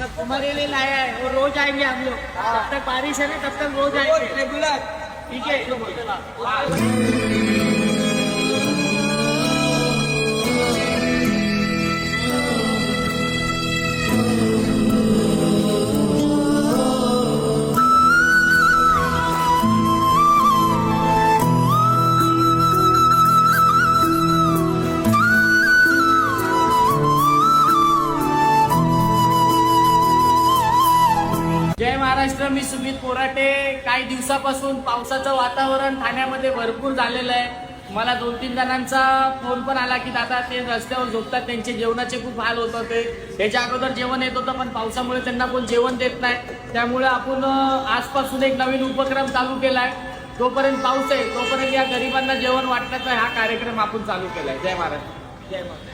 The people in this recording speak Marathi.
तक तुम्हारे लिए लाया है और रोज आएंगे हम लोग। जब तक बारिश है ना तब तक रोज आएंगे रेगुलर। ठीक है। जय महाराष्ट्र, मी सुमित पोराटे। काही दिवसापासून पावसाचं वातावरण ठाण्यामध्ये भरपूर झालेलं आहे। मला 2-3 जणांचा फोन पण आला की दादा ते रस्त्यावर झोपतात, त्यांचे जेवणाचे खूप हाल होत होते। त्याच्या अगोदर जेवण येत होतं पण पावसामुळे त्यांना कोण जेवण देत नाही। त्यामुळे आपण आजपासून एक नवीन उपक्रम चालू केलाय। जोपर्यंत पाऊस आहे तोपर्यंत या गरिबांना जेवण वाटण्याचा हा कार्यक्रम आपण चालू केलाय। जय महाराष्ट्र, जय महाराष्ट्र।